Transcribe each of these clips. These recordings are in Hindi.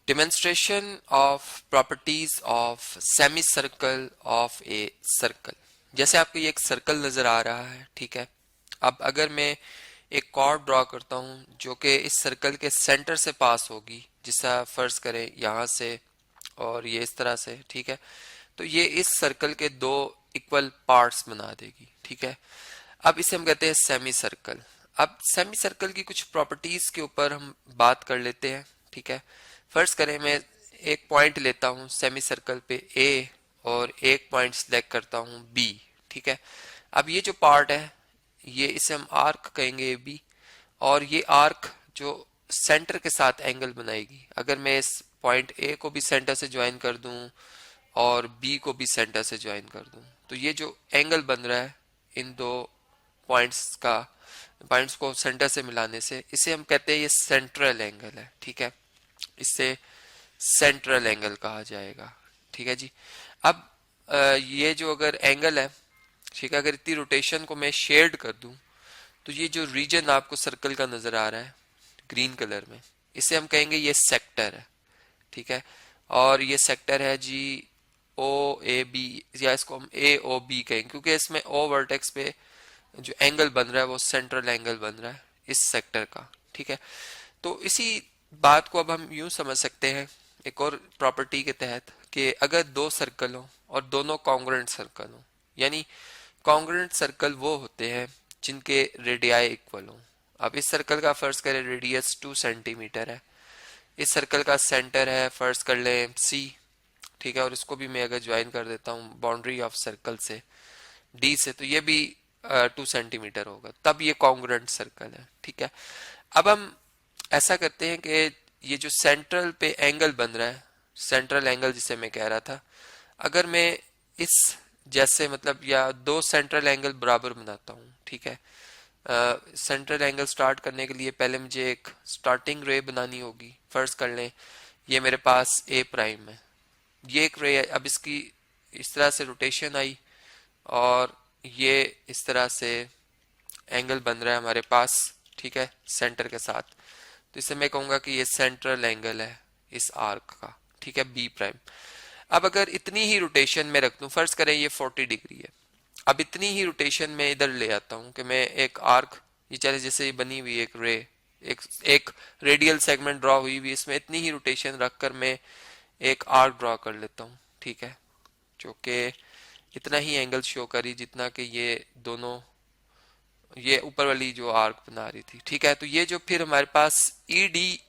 Demonstration of properties of semi circle of a circle. जैसे आपको ये एक सर्कल नजर आ रहा है, ठीक है। अब अगर मैं एक कॉर्ड ड्रॉ करता हूँ जो कि इस सर्कल के सेंटर से पास होगी, जिसका फर्ज करें यहाँ से और ये इस तरह से, ठीक है, तो ये इस सर्कल के दो इक्वल पार्ट्स बना देगी, ठीक है। अब इसे हम कहते हैं सेमी सर्कल। अब सेमी सर्कल की कुछ प्रॉपर्टीज के ऊपर हम बात कर लेते हैं, ठीक है। फर्ज करें मैं एक पॉइंट लेता हूँ सेमी सर्कल पे ए और एक पॉइंट सिलेक्ट करता हूँ बी, ठीक है। अब ये जो पार्ट है ये इसे हम आर्क कहेंगे ए बी, और ये आर्क जो सेंटर के साथ एंगल बनाएगी। अगर मैं इस पॉइंट ए को भी सेंटर से ज्वाइन कर दूं और बी को भी सेंटर से ज्वाइन कर दूं, तो ये जो एंगल बन रहा है इन दो पॉइंट्स को सेंटर से मिलाने से, इसे हम कहते हैं ये सेंट्रल एंगल है, ठीक है। इससे सेंट्रल एंगल कहा जाएगा, ठीक है जी। अब ये जो अगर एंगल है, ठीक है, अगर इतनी रोटेशन को मैं शेड कर दूं तो ये जो रीजन आपको सर्कल का नजर आ रहा है ग्रीन कलर में, इसे हम कहेंगे ये सेक्टर है, ठीक है। और ये सेक्टर है जी ओ ए बी, या इसको हम ए ओ बी कहेंगे क्योंकि इसमें ओ वर्टेक्स पे जो एंगल बन रहा है वो सेंट्रल एंगल बन रहा है इस सेक्टर का, ठीक है। तो इसी बात को अब हम यूं समझ सकते हैं एक और प्रॉपर्टी के तहत कि अगर दो सर्कल हो और दोनों कॉन्ग्रुएंट सर्कल हो, यानी कॉन्ग्रुएंट सर्कल वो होते हैं जिनके रेडियाई इक्वल हो। अब इस सर्कल का फर्ज करें रेडियस 2 सेंटीमीटर है, इस सर्कल का सेंटर है फर्ज कर लें सी, ठीक है, और इसको भी मैं अगर ज्वाइन कर देता हूँ बाउंड्री ऑफ सर्कल से डी से, तो ये भी 2 सेंटीमीटर होगा, तब ये कॉन्ग्रुएंट सर्कल है, ठीक है। अब हम ऐसा करते हैं कि ये जो सेंट्रल पे एंगल बन रहा है, सेंट्रल एंगल जिसे मैं कह रहा था, अगर मैं इस जैसे मतलब या दो सेंट्रल एंगल बराबर बनाता हूँ, ठीक है। सेंट्रल एंगल स्टार्ट करने के लिए पहले मुझे एक स्टार्टिंग रे बनानी होगी। फर्ज कर लें ये मेरे पास ए प्राइम है, ये एक रे है। अब इसकी इस तरह से रोटेशन आई और ये इस तरह से एंगल बन रहा है हमारे पास, ठीक है, सेंटर के साथ। तो इसे मैं कहूंगा कि ये सेंट्रल एंगल है इस आर्क का, ठीक है, बी प्राइम। अब अगर इतनी ही रोटेशन में रख दूं, फर्ज करें ये 40 डिग्री है, अब इतनी ही रोटेशन में इधर ले आता हूं कि मैं एक आर्क, ये चले जैसे बनी हुई एक रे, एक रेडियल सेगमेंट ड्रॉ हुई हुई, इसमें इतनी ही रोटेशन रखकर मैं एक आर्क ड्रॉ कर लेता हूं, ठीक है, जो कि इतना ही एंगल शो करी जितना कि ये दोनों, ये ऊपर वाली जो आर्क बना रही थी, ठीक है। तो ये जो फिर हमारे पास ई डी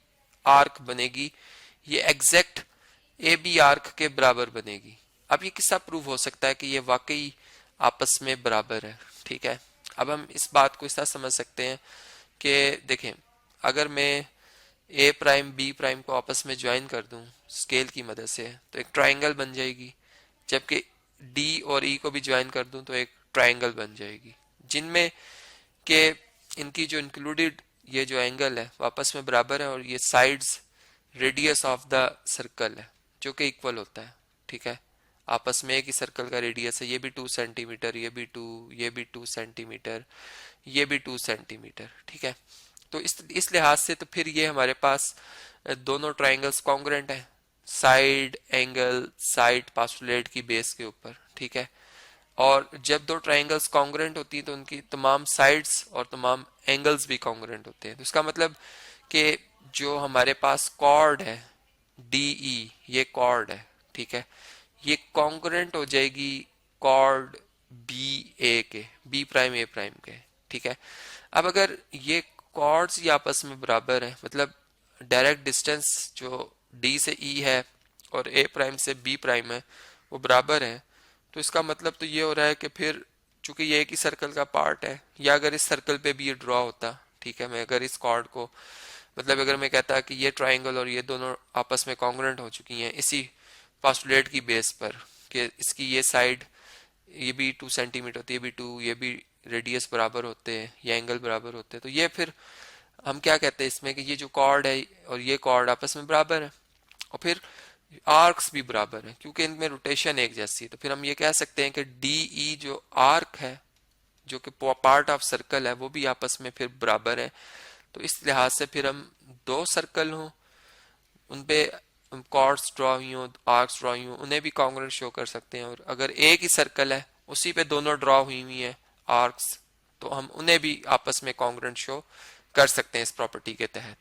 आर्क बनेगी, ये एग्जैक्ट ए बी आर्क के बराबर बनेगी। अब ये किस्सा प्रूव हो सकता है कि ये वाकई आपस में बराबर है, ठीक है। अब हम इस बात को इस तरह समझ सकते हैं कि देखें, अगर मैं ए प्राइम बी प्राइम को आपस में ज्वाइन कर दूं स्केल की मदद से तो एक ट्राइंगल बन जाएगी, जबकि डी और ई को भी ज्वाइन कर दूं तो एक ट्राइंगल बन जाएगी, जिनमें के इनकी जो इंक्लूडेड ये जो एंगल है वापस में बराबर है और ये sides radius of the circle है जो कि इक्वल होता है, ठीक है। आपस में एक ही सर्कल का रेडियस है, ये भी 2 सेंटीमीटर, ये भी 2, ये भी 2 सेंटीमीटर, ये भी 2 सेंटीमीटर, ठीक है। तो इस लिहाज से तो फिर ये हमारे पास दोनों ट्राइंगल्स कॉन्ग्रुएंट हैं साइड एंगल साइड पास्टुलेट की बेस के ऊपर, ठीक है। और जब दो ट्राइंगल्स कॉन्ग्रुएंट होती हैं तो उनकी तमाम साइड्स और तमाम एंगल्स भी कॉन्ग्रुएंट होते हैं। तो इसका मतलब कि जो हमारे पास कॉर्ड है डी ई, ये कॉर्ड है, ठीक है, ये कॉन्ग्रुएंट हो जाएगी कॉर्ड बी ए के, बी प्राइम ए प्राइम के, ठीक है। अब अगर ये कॉर्ड्स ही आपस में बराबर है, मतलब डायरेक्ट डिस्टेंस जो डी से ई है और ए प्राइम से बी प्राइम है वो बराबर है, तो इसका मतलब तो ये हो रहा है कि फिर चूंकि ये एक ही सर्कल का पार्ट है, या अगर इस सर्कल पे भी ये ड्रॉ होता, ठीक है, मैं अगर इस कॉर्ड को मतलब अगर मैं कहता कि ये ट्राइंगल और ये दोनों आपस में कॉन्ग्रुएंट हो चुकी हैं इसी पास्टुलेट की बेस पर कि इसकी ये साइड ये भी 2 सेंटीमीटर होती है, ये भी 2, ये भी रेडियस बराबर होते हैं, ये एंगल बराबर होते हैं, तो ये फिर हम क्या कहते हैं इसमें कि ये जो कॉर्ड है और ये कॉर्ड आपस में बराबर है और फिर आर्क्स भी बराबर है क्योंकि इनमें रोटेशन एक जैसी है। तो फिर हम ये कह सकते हैं कि डी ई जो आर्क है जो कि पार्ट ऑफ सर्कल है वो भी आपस में फिर बराबर है। तो इस लिहाज से फिर हम दो सर्कल हों उनपे कॉर्ड्स ड्रॉ हुई हो, आर्क्स ड्रॉ हुई हो, उन्हें भी कॉन्ग्रुएंट शो कर सकते हैं। और अगर एक ही सर्कल है, उसी पे दोनों ड्रॉ हुई हुई है आर्क्स, तो हम उन्हें भी आपस में कॉन्ग्रुएंट शो कर सकते हैं इस प्रॉपर्टी के तहत।